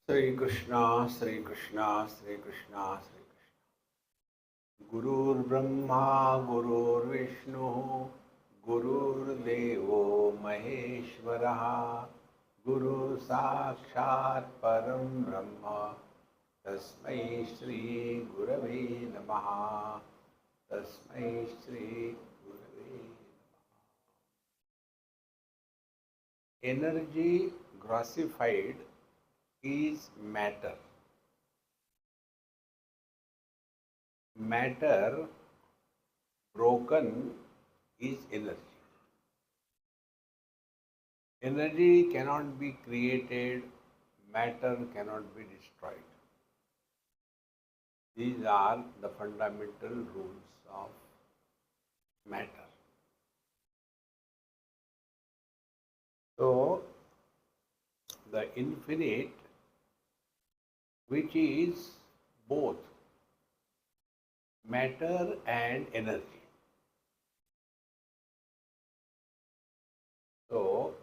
Sri Krishna, Sri Krishna, Sri Krishna, Sri Krishna. Gurur Brahma, Gurur Vishnu, Gurur Devo Maheshwaraha, Guru Sakshat Param Brahma, Tasmai Shri Gurave Namaha, Tasmai Shri Gurave Namaha. Energy grossified is matter. Matter broken is energy. Energy cannot be created, matter cannot be destroyed. These are the fundamental rules of matter. So, the infinite, which is both matter and energy. So,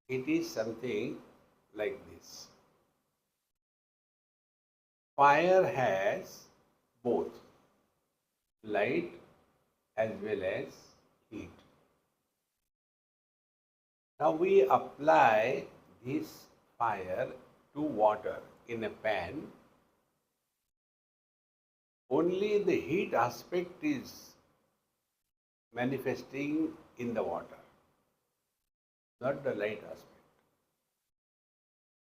it is something like this. Fire has both light as well as heat. Now we apply this fire to water in a pan. Only the heat aspect is manifesting in the water, not the light aspect.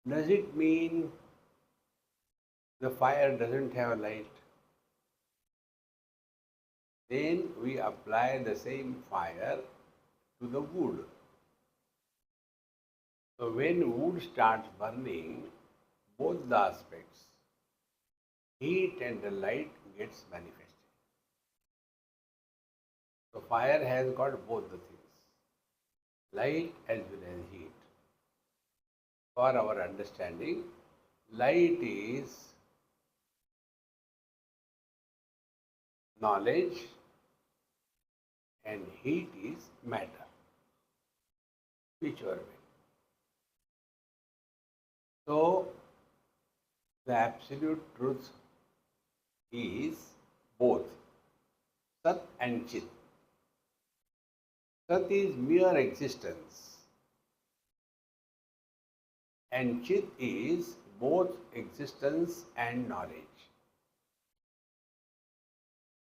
Does it mean the fire doesn't have light? Then we apply the same fire to the wood. So when wood starts burning, both the aspects, heat and the light, gets manifested. So fire has got both the things, light as well as heat. For our understanding, light is knowledge and heat is matter, whichever way. So the absolute truth is both Sat and Chit. Sat is mere existence and Chit is both existence and knowledge.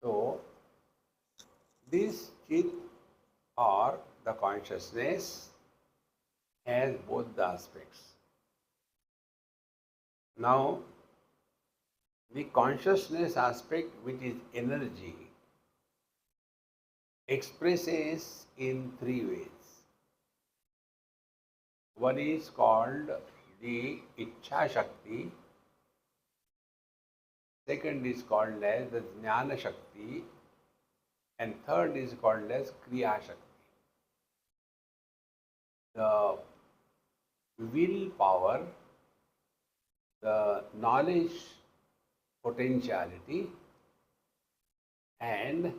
So this Chit or the consciousness has both the aspects. Now, the consciousness aspect, which is energy, expresses in three ways. One is called the Ichha Shakti, second is called as the Jnana Shakti, and third is called as Kriya Shakti. The willpower, the knowledge potentiality, and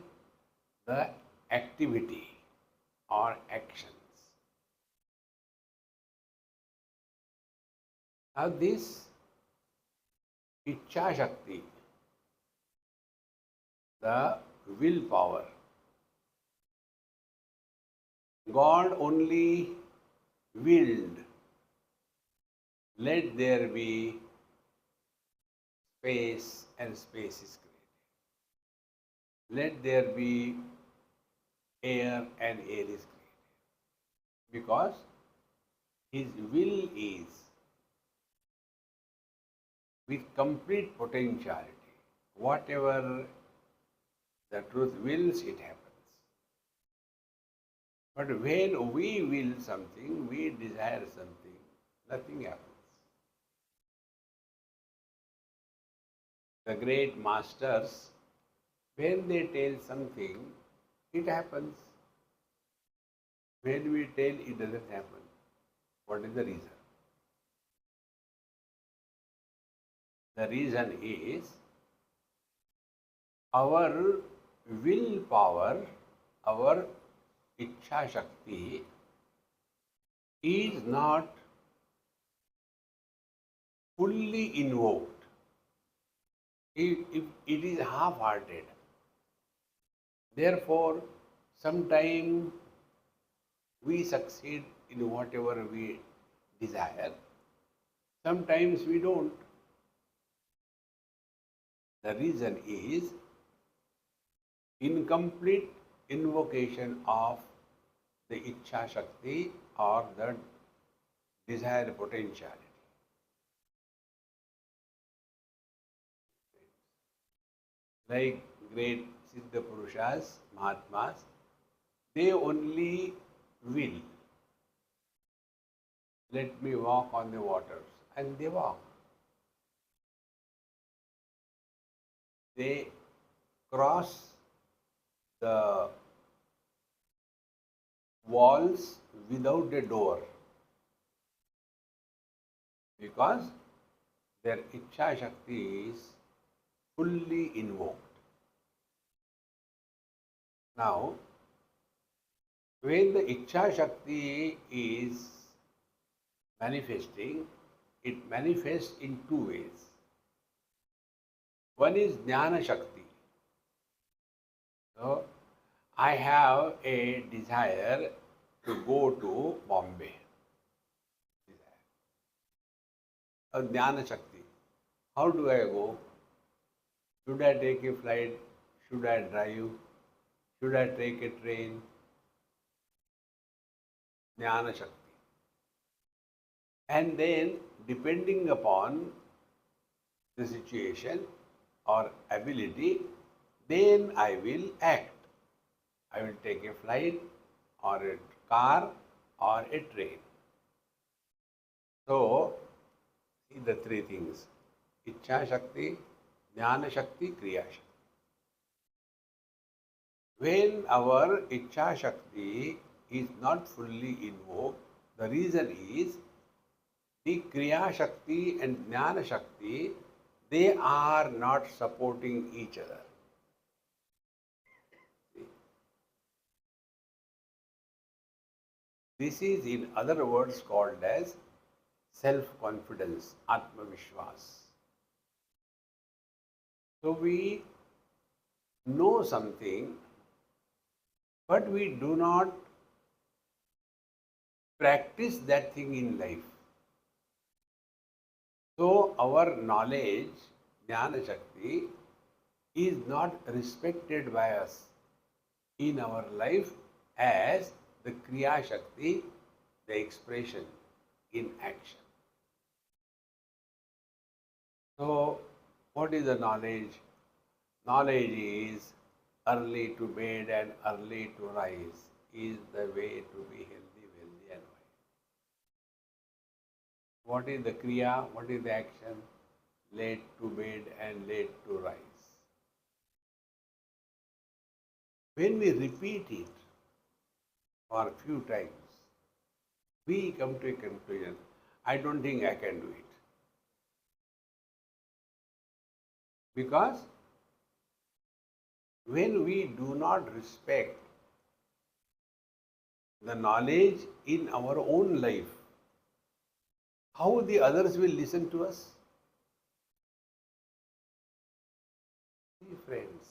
the activity or actions. Now this Ichha Shakti, the willpower, God only willed, let there be space and space is created. Let there be air and air is created. Because his will is with complete potentiality. Whatever the truth wills, it happens. But when we will something, we desire something, nothing happens. The great masters, when they tell something, it happens. When we tell, it doesn't happen. What is the reason? The reason is our willpower, our Ichha Shakti is not fully invoked, if it is half-hearted, therefore, sometimes we succeed in whatever we desire, sometimes we don't. The reason is incomplete invocation of the Ichha Shakti or the desire potentiality. Like great Siddha Purushas, Mahatmas, they only will let me walk on the waters, and they walk. They cross the walls without a door because their Ichha Shakti is fully invoked. Now, when the Ichha Shakti is manifesting, it manifests in two ways. One is Jnana Shakti. So, I have a desire to go to Bombay. A Jnana Shakti. How do I go? Should I take a flight? Should I drive? Should I take a train? Jnana Shakti. And then, depending upon the situation or ability, then I will act. I will take a flight or a car or a train. So, see the three things: Ichha Shakti, Jnana Shakti, Kriya Shakti. When our Ichha Shakti is not fully invoked, the reason is the Kriya Shakti and Jnana Shakti, they are not supporting each other. This is in other words called as self-confidence, Atma-Vishwas. So we know something, but we do not practice that thing in life. So our knowledge, Jnana Shakti, is not respected by us in our life as the Kriya Shakti, the expression in action. So, what is the knowledge? Knowledge is early to bed and early to rise is the way to be healthy, wealthy, and wise. What is the Kriya? What is the action? Late to bed and late to rise. When we repeat it for a few times, we come to a conclusion. I don't think I can do it. Because when we do not respect the knowledge in our own life, how the others will listen to us? See, friends.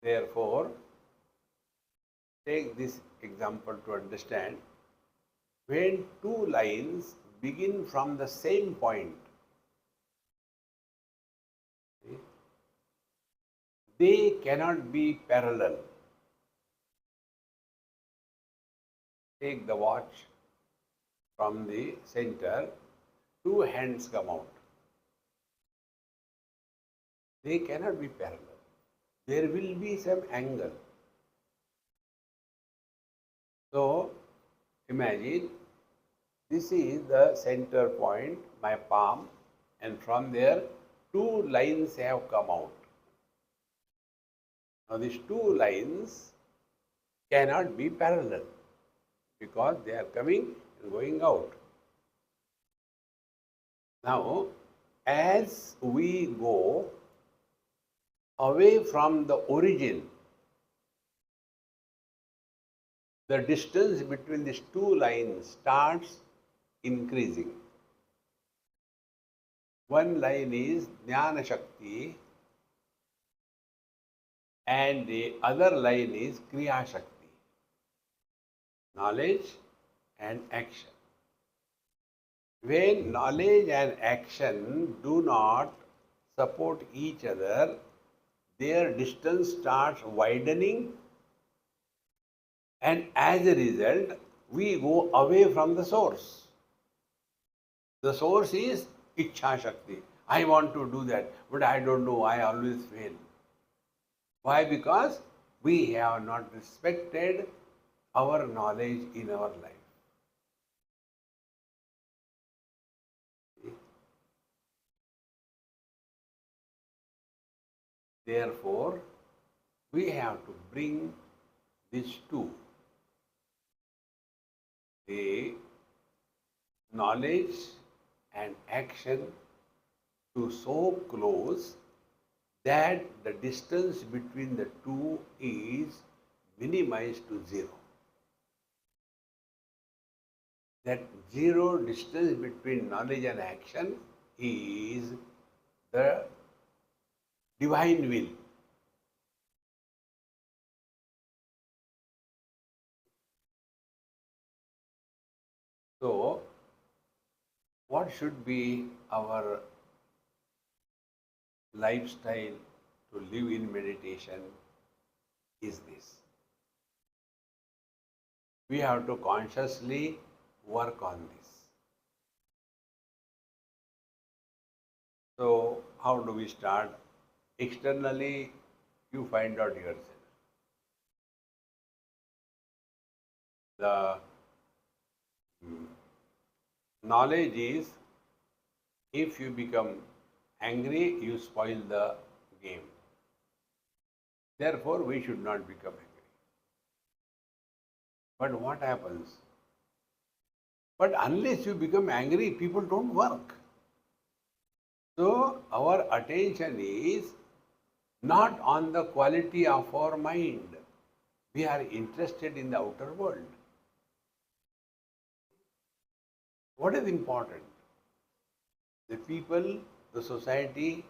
Therefore, take this example to understand. When two lines begin from the same point, they cannot be parallel. Take the watch from the center, two hands come out. They cannot be parallel. There will be some angle. So, imagine this is the center point, my palm, and from there two lines have come out. Now, these two lines cannot be parallel because they are coming and going out. Now, as we go away from the origin, the distance between these two lines starts increasing. One line is Jnana Shakti and the other line is Kriya Shakti, knowledge and action. When knowledge and action do not support each other, their distance starts widening, and as a result, we go away from the source. The source is Ichha Shakti. I want to do that, but I don't know, I always fail. Why? Because we have not respected our knowledge in our life. Therefore, we have to bring these two, the knowledge and action, to so close that the distance between the two is minimized to zero. That zero distance between knowledge and action is the divine will. So, what should be our lifestyle to live in meditation is this. We have to consciously work on this. So, how do we start? Externally, you find out yourself. The knowledge is, if you become angry, you spoil the game. Therefore, we should not become angry. But what happens? But unless you become angry, people don't work. So, our attention is not on the quality of our mind. We are interested in the outer world. What is important? The people, the society,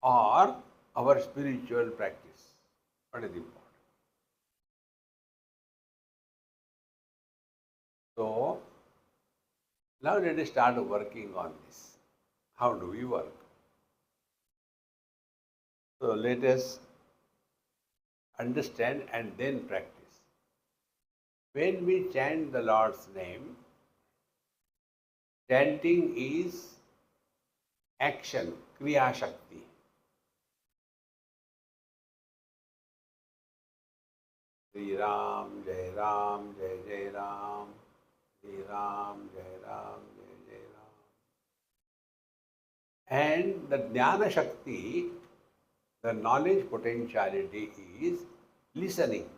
or our spiritual practice? What is important? So, now let us start working on this. How do we work? So, let us understand and then practice. When we chant the Lord's name, chanting is action, Kriya Shakti. Sri Ram, Jai Ram, Jai Jai Ram, Sri Ram, Jai Ram, Jai Jai Ram. And the Jnana Shakti, the knowledge potentiality, is listening.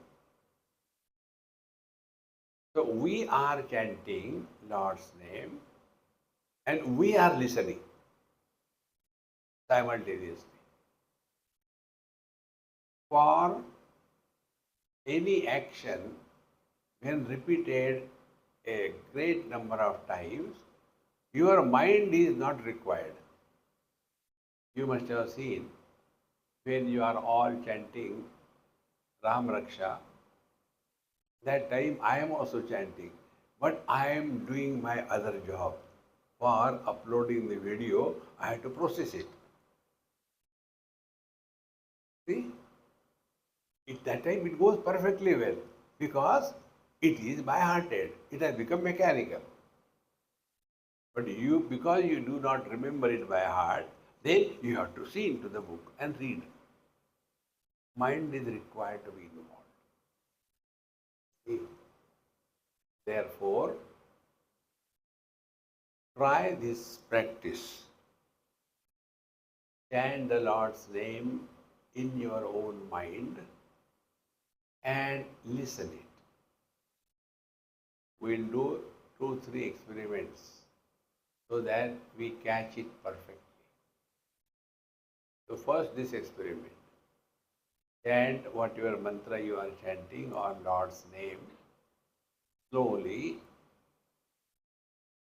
So we are chanting Lord's name and we are listening simultaneously. For any action, when repeated a great number of times, your mind is not required. You must have seen when you are all chanting Ram Raksha, that time I am also chanting, but I am doing my other job. For uploading the video, I have to process it. See? At that time it goes perfectly well because it is by-hearted. It has become mechanical. But you, because you do not remember it by heart, then you have to see into the book and read. Mind is required to be involved. See? Therefore, try this practice. Chant the Lord's name in your own mind and listen it. We'll do 2-3 experiments so that we catch it perfectly. So first this experiment. Chant whatever mantra you are chanting or Lord's name slowly.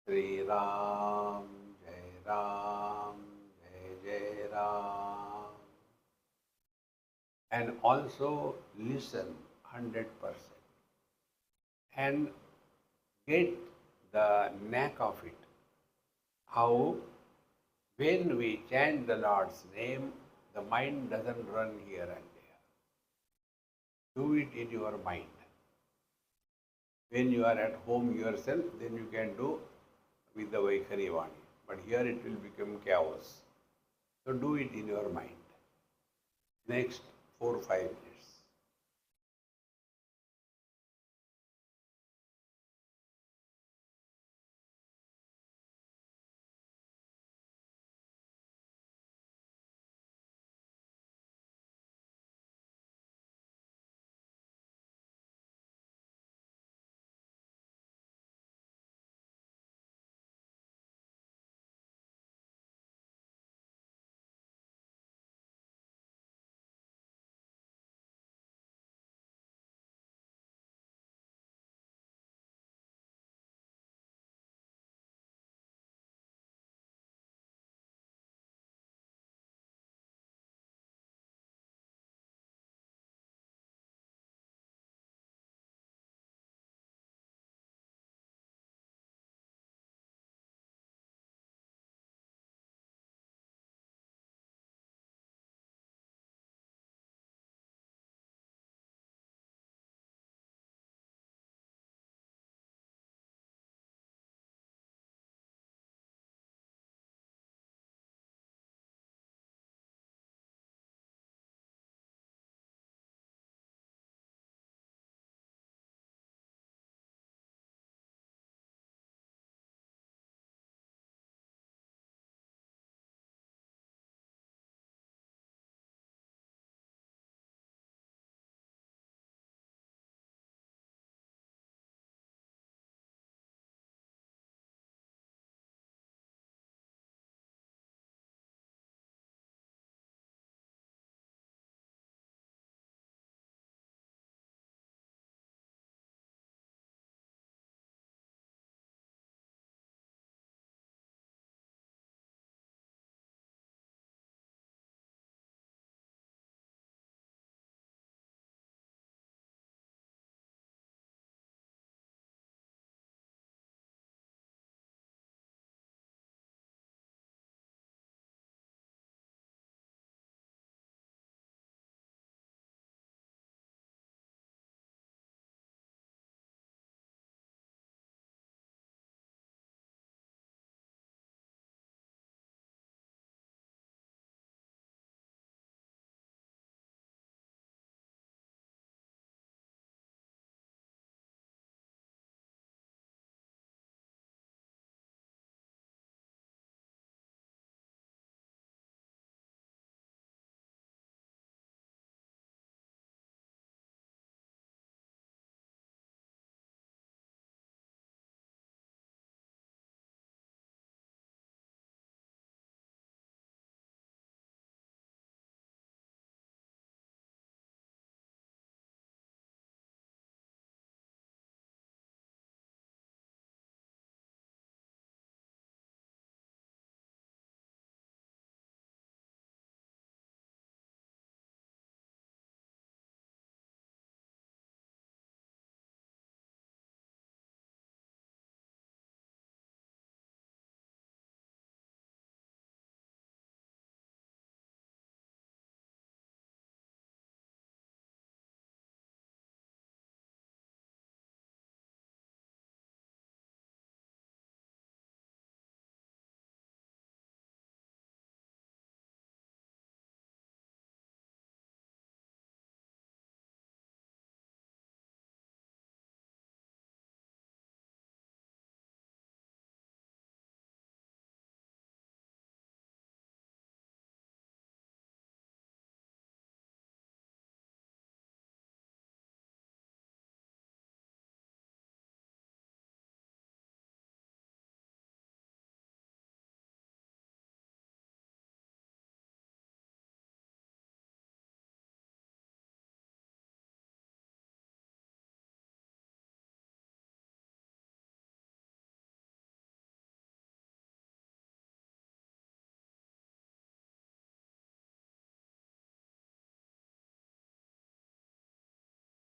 Sri Ram, Jai Ram, Jai Jai Ram. And also listen 100% and get the knack of it. How when we chant the Lord's name, the mind doesn't run here and there. Do it in your mind. When you are at home yourself, then you can do with the Vaikhari Vani. But here it will become chaos. So do it in your mind. Next 4 5 minutes.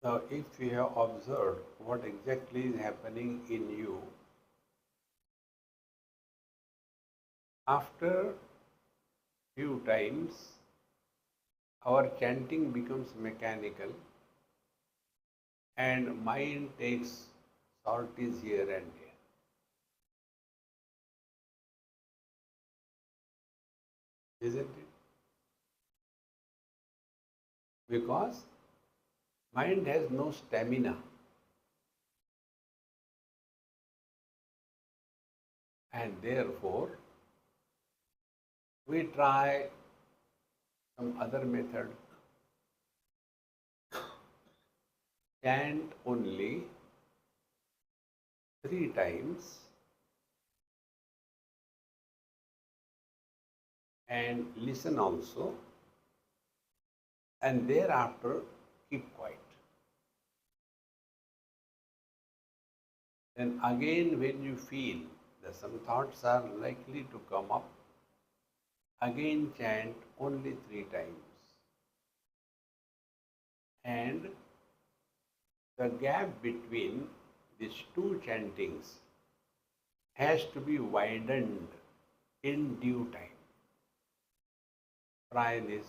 Now, if you have observed what exactly is happening in you, after few times, our chanting becomes mechanical and mind takes sorties here and there. Isn't it? Because mind has no stamina and therefore we try some other method, chant only 3 times and listen also, and thereafter keep quiet. Then again, when you feel that some thoughts are likely to come up, again chant only 3 times. And the gap between these two chantings has to be widened in due time. Try this.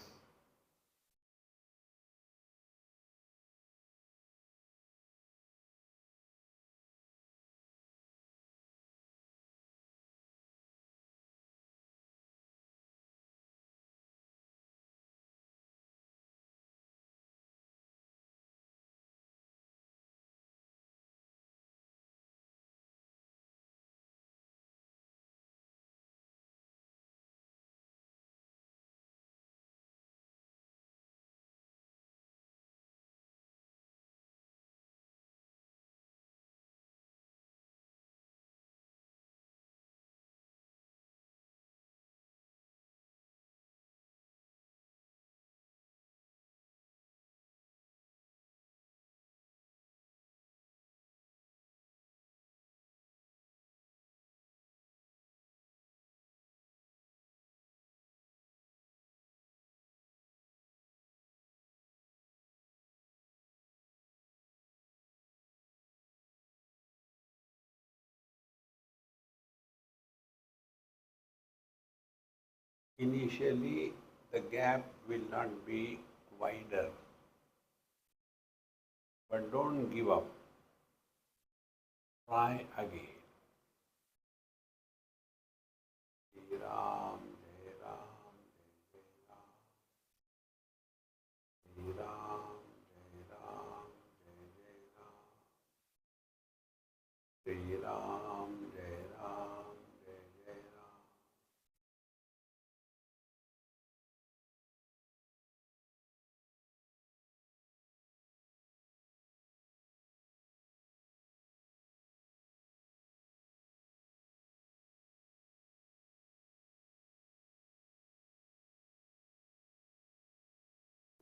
Initially, the gap will not be wider, but don't give up. Try again. Jai Ram, Jai Ram, Jai Ram, Jai Ram, Jai Ram, Jai Ram, Jai Ram, Jai Ram.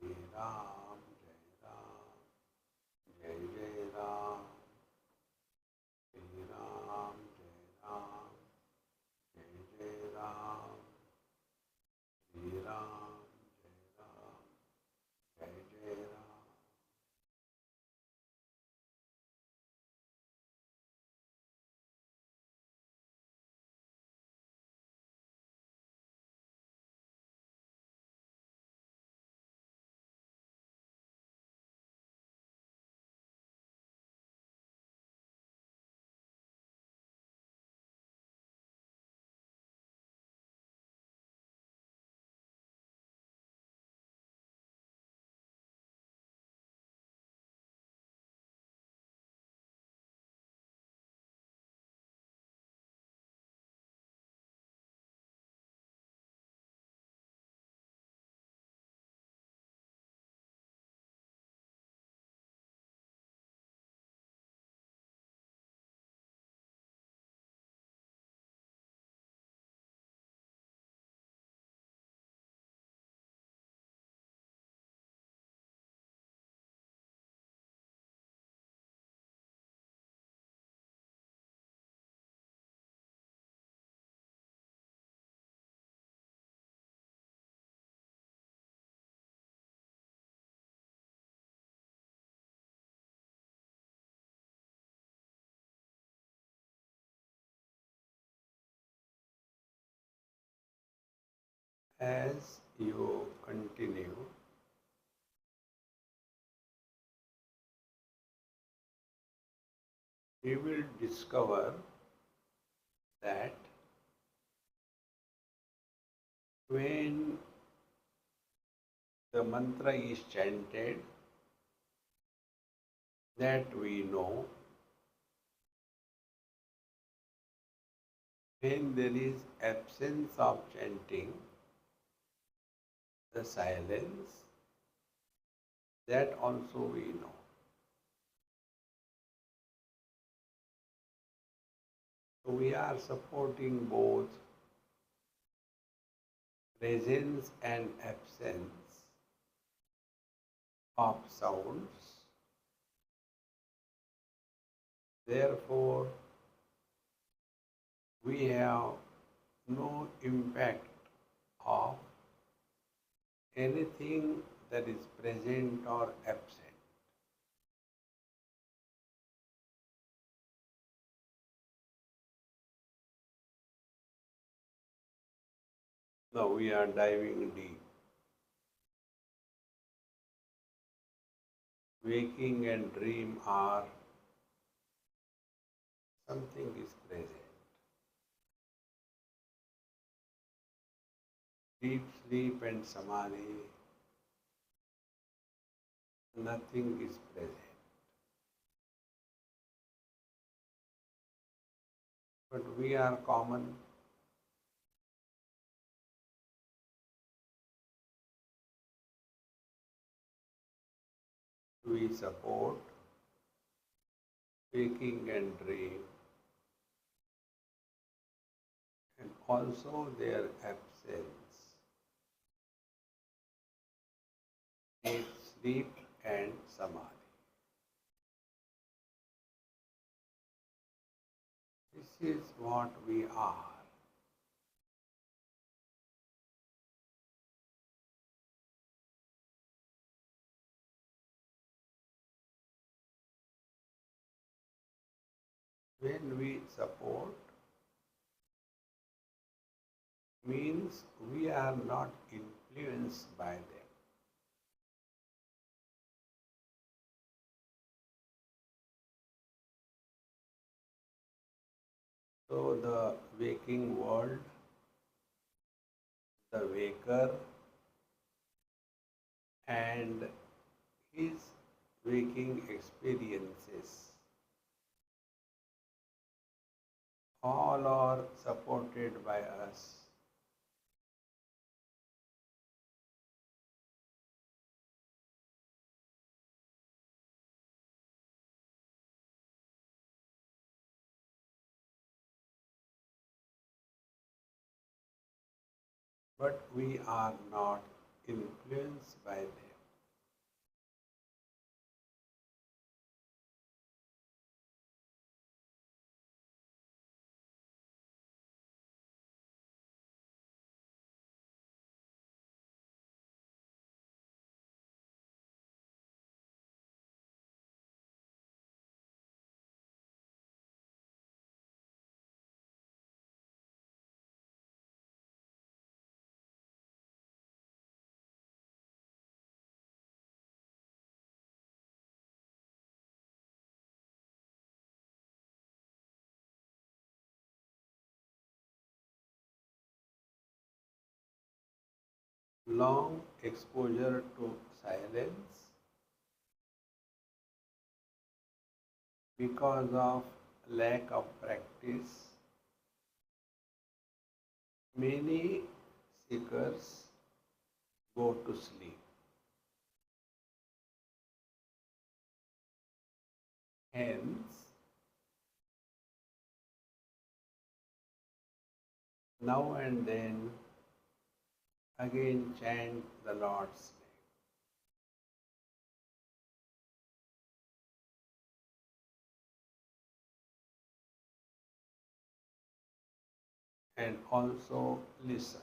Jai Ram, Jai Ram, Jai Jai Ram, Jai Ram, Jai Ram, Jai Jai Ram, Jai Ram, Jai Ram, Jai Jai Ram. As you continue, you will discover that when the mantra is chanted, that we know. When there is absence of chanting, the silence, that also we know. So we are supporting both presence and absence of sounds. Therefore, we have no impact of anything that is present or absent. Now we are diving deep. Waking and dream are something is present. Deep sleep and samadhi, nothing is present. But we are common. We support waking and dream and also their absence, deep sleep and samadhi. This is what we are. When we support, means we are not influenced by them. So the waking world, the waker, and his waking experiences all are supported by us. But we are not influenced by them. Long exposure to silence because of lack of practice, many seekers go to sleep. Hence, now and then again chant the Lord's name and also listen.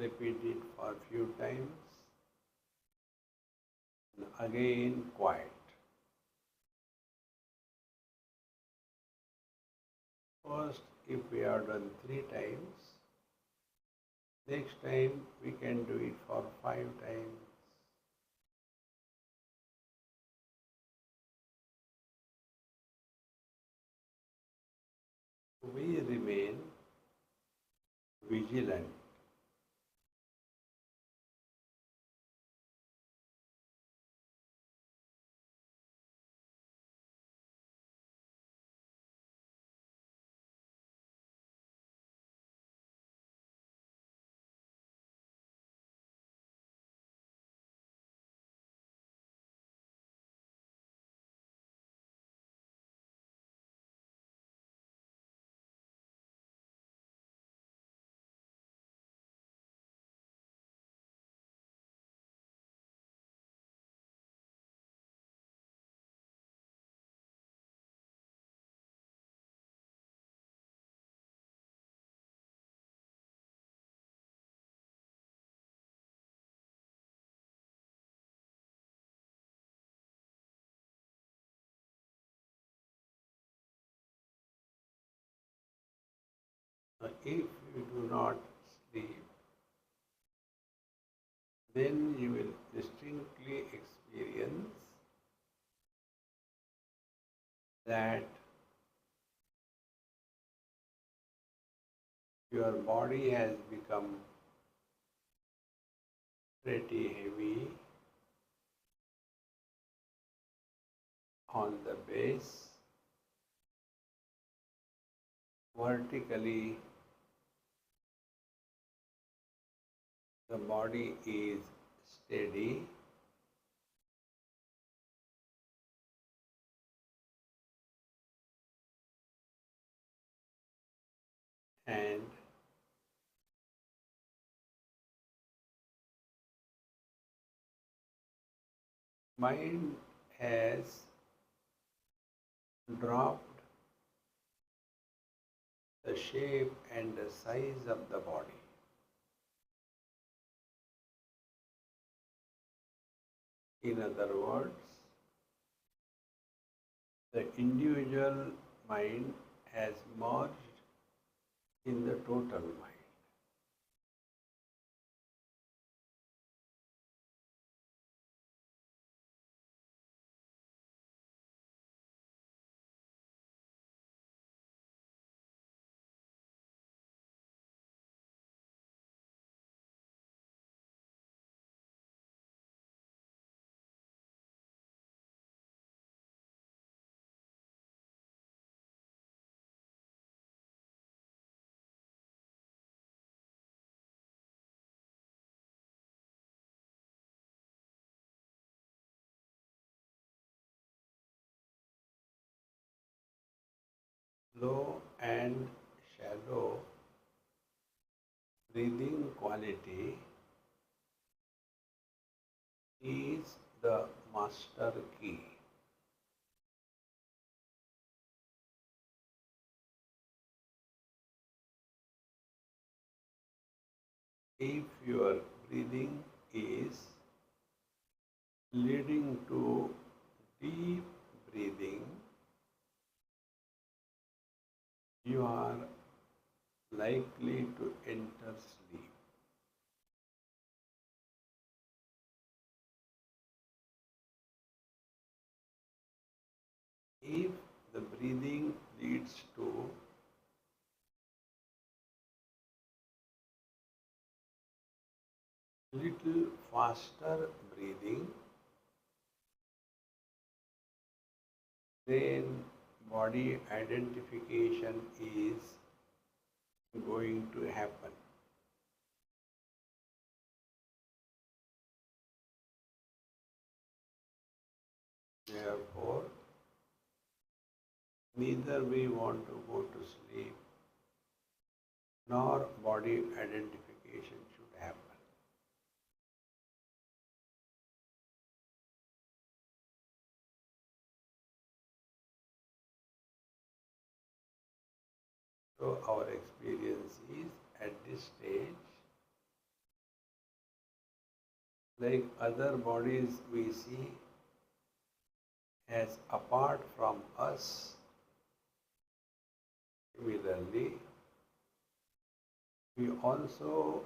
Repeat it for few times. And again quiet. First, if we have done 3 times, next time we can do it for 5 times. We remain vigilant. If you do not sleep, then you will distinctly experience that your body has become pretty heavy on the base, vertically the body is steady, and mind has dropped the shape and the size of the body. In other words, the individual mind has merged in the total mind. Low and shallow breathing quality is the master key. If your breathing is leading to deep breathing, you are likely to enter sleep. If the breathing leads to little faster breathing, then body identification is going to happen. Therefore, neither we want to go to sleep nor body identification should happen. So our experience is at this stage like other bodies we see as apart from us, similarly, we also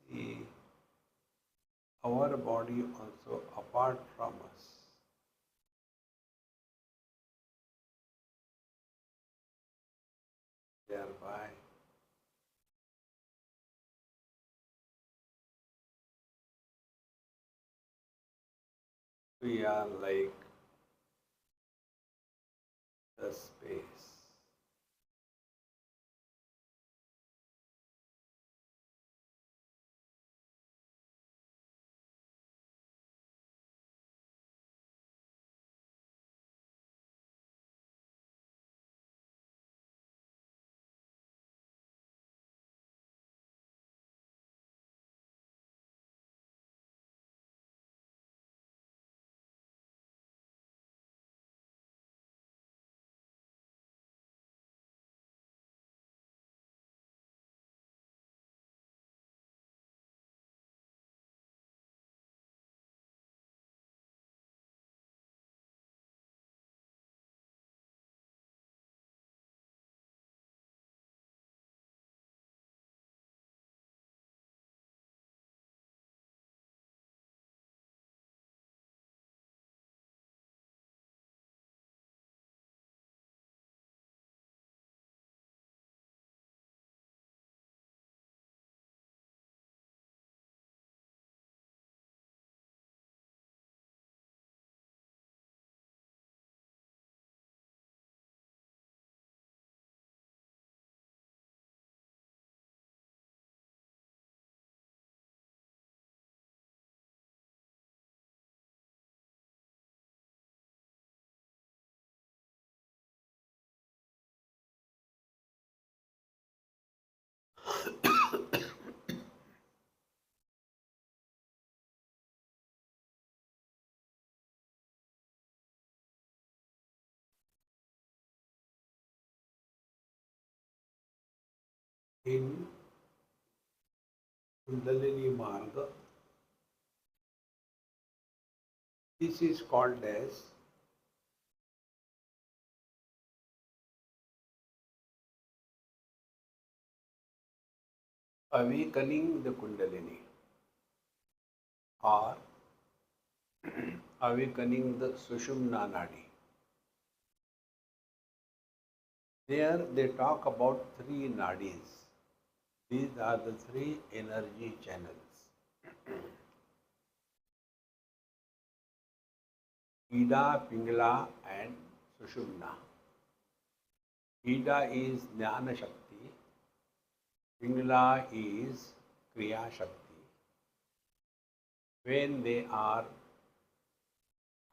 see our body also apart from us. Thereby, we are like the space. In Kundalini Marga, this is called as awakening the Kundalini or awakening the Sushumna Nadi. There they talk about three nadis. These are the three energy channels. Ida, Pingala and Sushumna. Ida is Jnana Shakti. Pingala is Kriya Shakti. When they are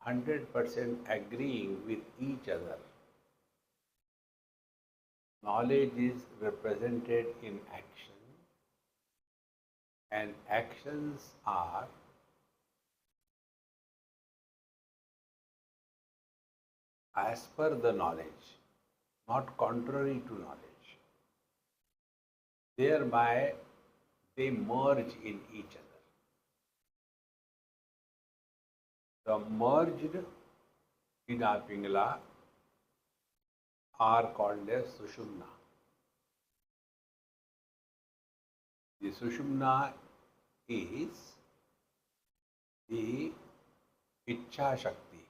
100% agreeing with each other, knowledge is represented in action, and actions are as per the knowledge, not contrary to knowledge. Thereby, they merge in each other. The merged Ida Pingala are called as Sushumna. The Sushumna is the Ichcha Shakti,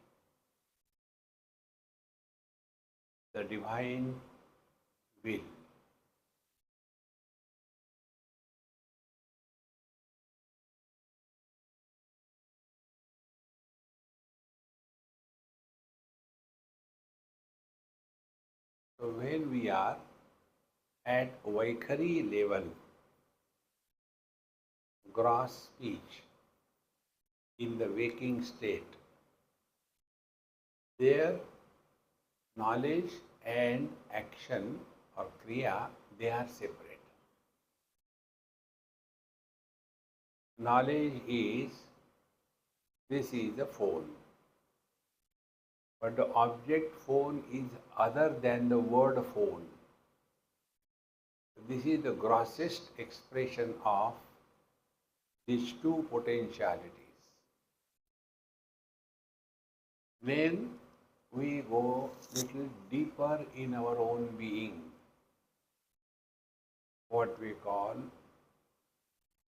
the divine will. So when we are at Vaikhari level, gross speech, in the waking state, there knowledge and action or kriya, they are separate. Knowledge is, this is the phone, but the object phone is other than the word phone. This is the grossest expression of these two potentialities. Then we go little deeper in our own being, what we call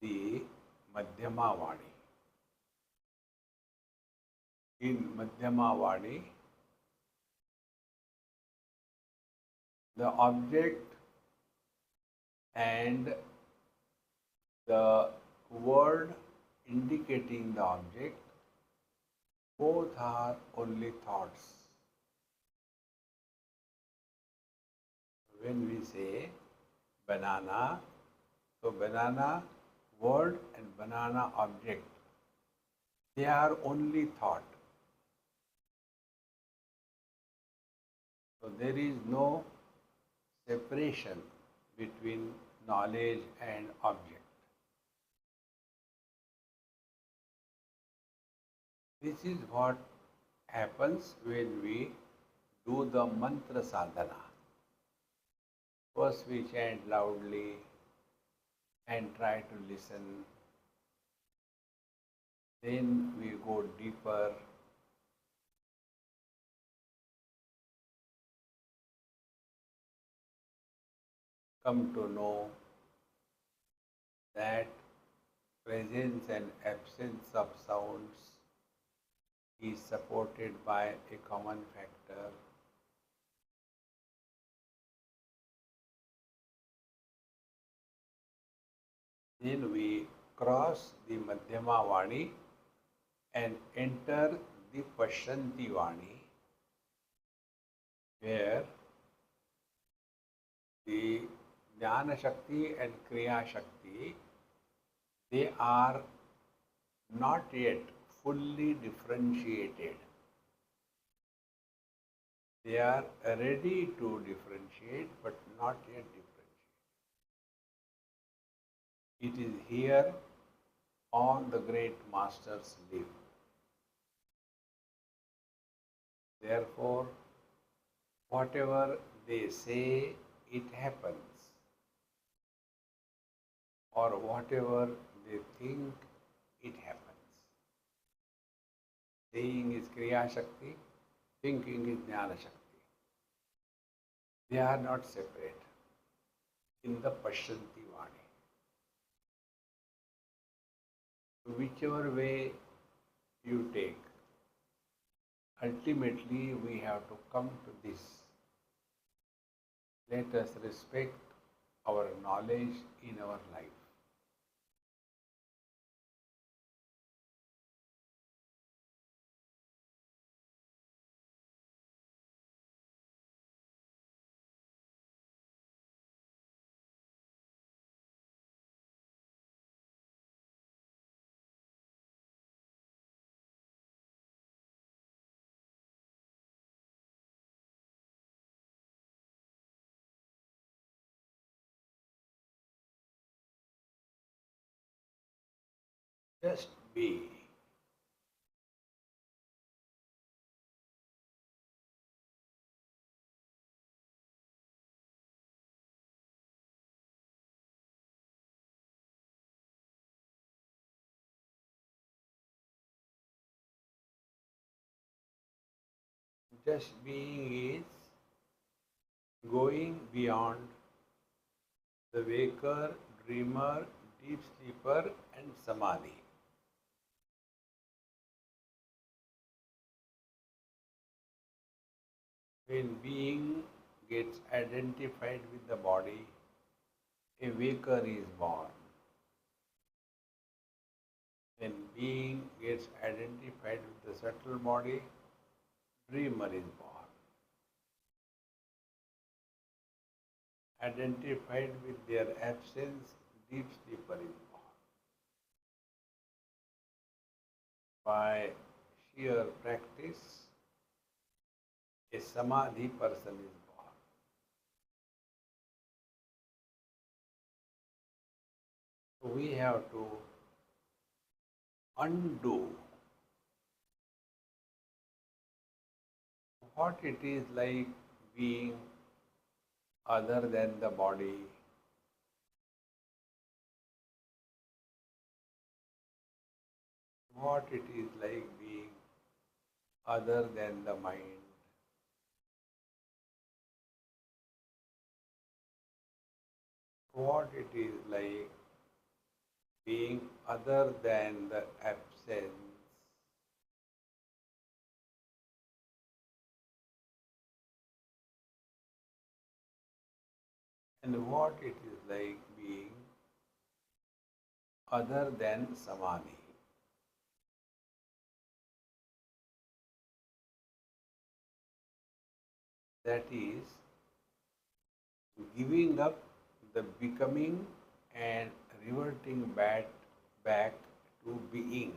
the Madhyama Vani. In Madhyama Vani, the object and the word indicating the object both are only thoughts. When we say banana, so banana word and banana object, they are only thought. So there is no separation between knowledge and object. This is what happens when we do the mantra sadhana. First we chant loudly and try to listen. Then we go deeper. Come to know that presence and absence of sounds is supported by a common factor. Then we cross the Madhyama Vani and enter the Pashyanti Vani, where the Jnana Shakti and Kriya Shakti, they are not yet fully differentiated. They are ready to differentiate, but not yet differentiate. It is here all the great masters live. Therefore, whatever they say, it happens. Or whatever they think, it happens. Saying is Kriya Shakti, thinking is Jnana Shakti. They are not separate in the Pashyanti Vani. Whichever way you take, ultimately we have to come to this. Let us respect our knowledge in our life. Just be. Just being is going beyond the waker, dreamer, deep sleeper and samadhi. When being gets identified with the body, a waker is born. When being gets identified with the subtle body, dreamer is born. Identified with their absence, deep sleeper is born. By sheer practice, a samadhi person is born. So we have to undo what it is like being other than the body, what it is like being other than the mind. What it is like being other than the absence, and what it is like being other than samadhi. That is giving up the becoming and reverting back to being.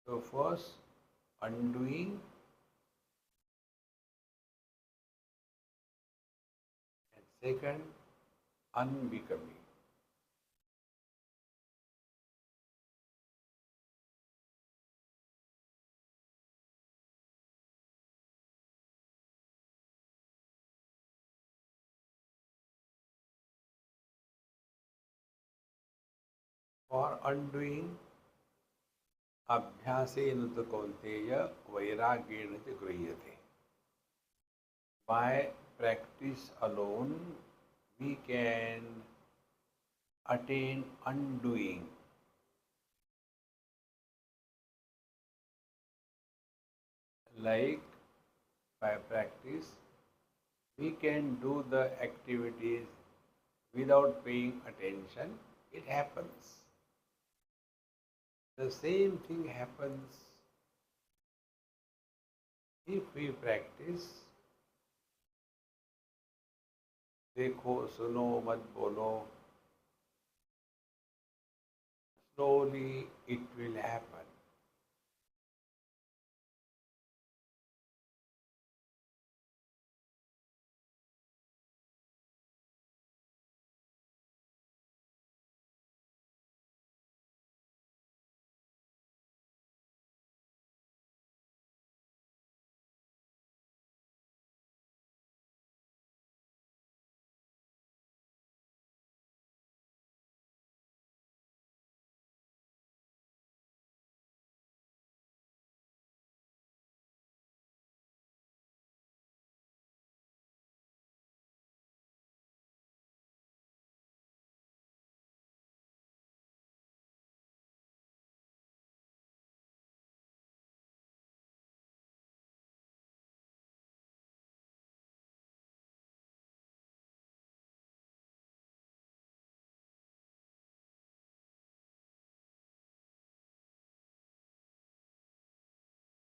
So first undoing and second unbecoming. For undoing अभ्यासेन तु कौन्तेय वैराग्येण च गृह्यते. By practice alone, we can attain undoing. Like by practice, we can do the activities without paying attention. It happens. The same thing happens if we practice देखो सुनो मत बोलो. Slowly it will happen.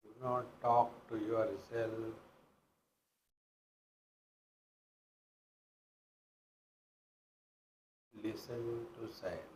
Do not talk to yourself. Listen to silence.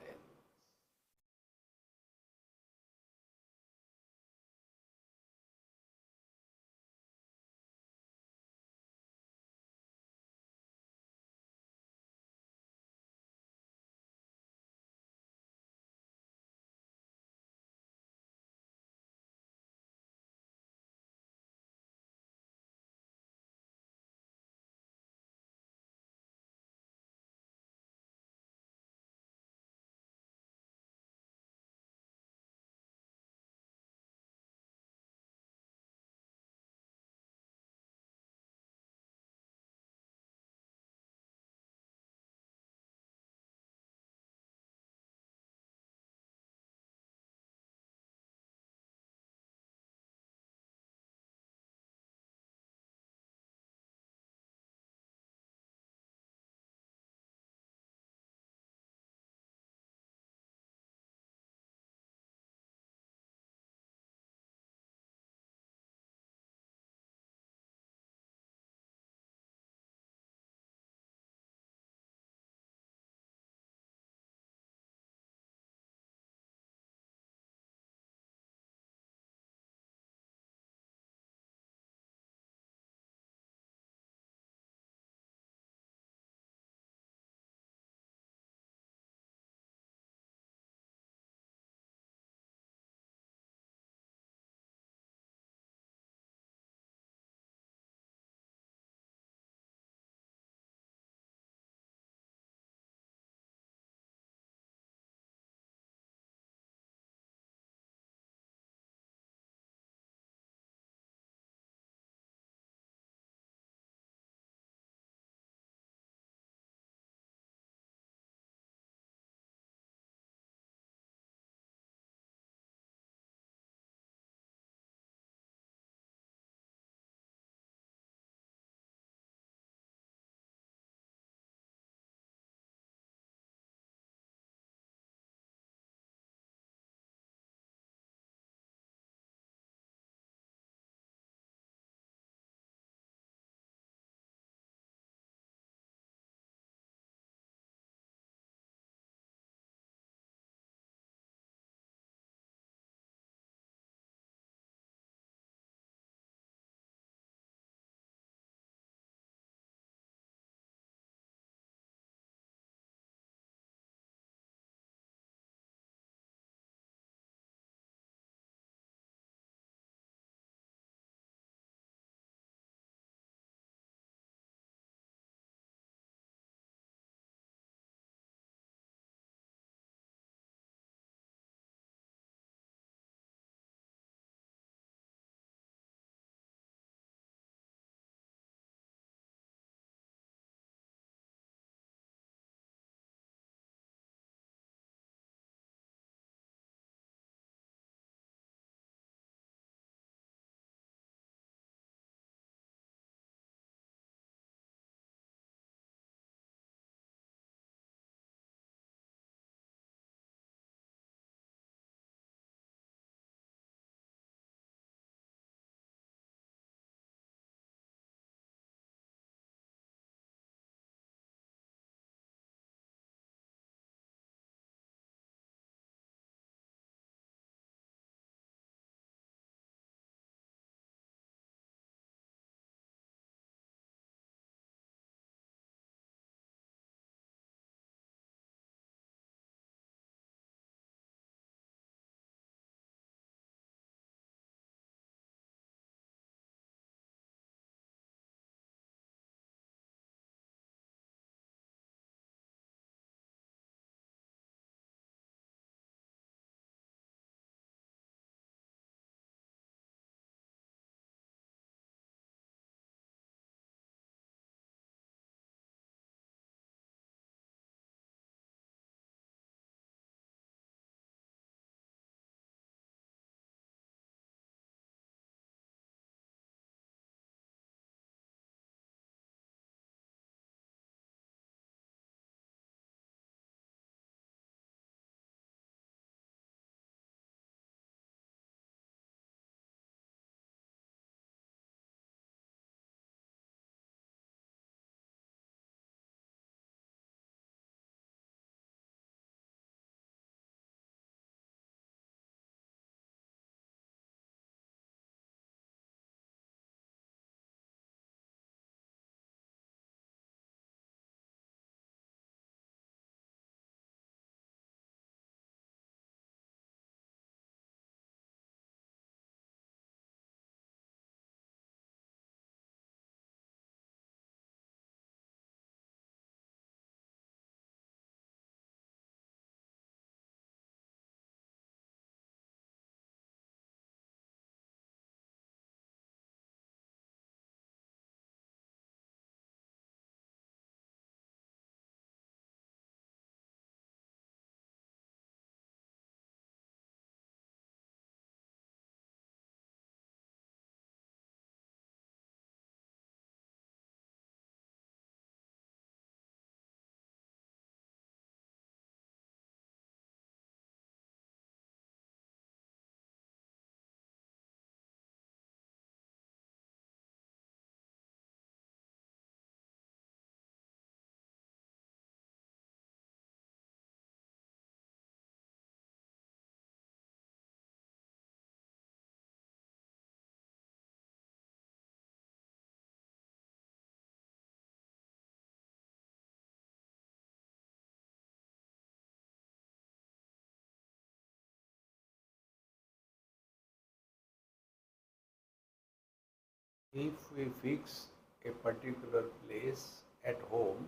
If we fix a particular place at home,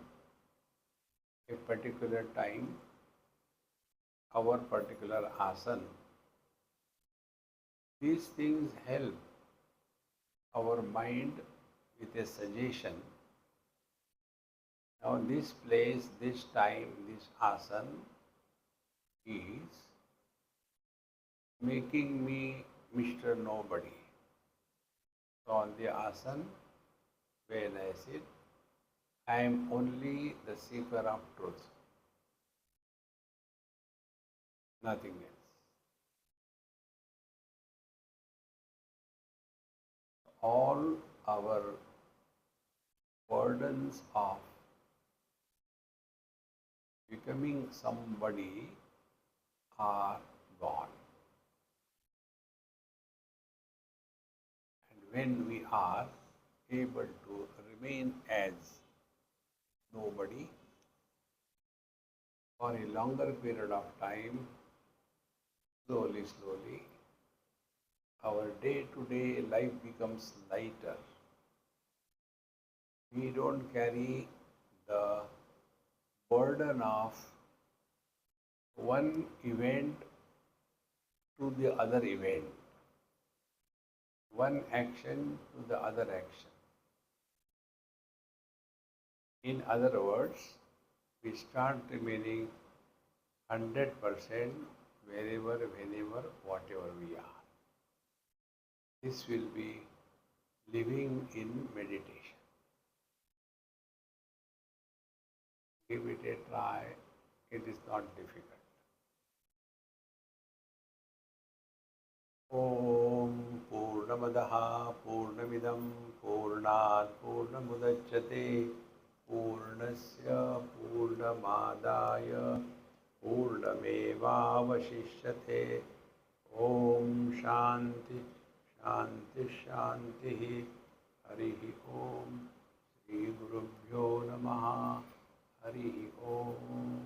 a particular time, our particular asana, these things help our mind with a suggestion. Now this place, this time, this asana is making me Mr. Nobody. So on the asana, when I sit, I am only the seeker of truth, nothing else. All our burdens of becoming somebody are gone. And when we are able to remain as nobody for a longer period of time, slowly, slowly, our day-to-day life becomes lighter. We don't carry the burden of one event to the other event, one action to the other action. In other words, we start remaining 100% wherever, whenever, whatever we are. This will be living in meditation. Give it a try. It is not difficult. Om Purnamadaha Purnamidam Purnat Purnamudachyate Purnasya Purnamadaya Purnamevavashishyate. Om Shanti Shanti Shanti. Harihi Om. Shri Gurubhyo Namaha. Harihi Om.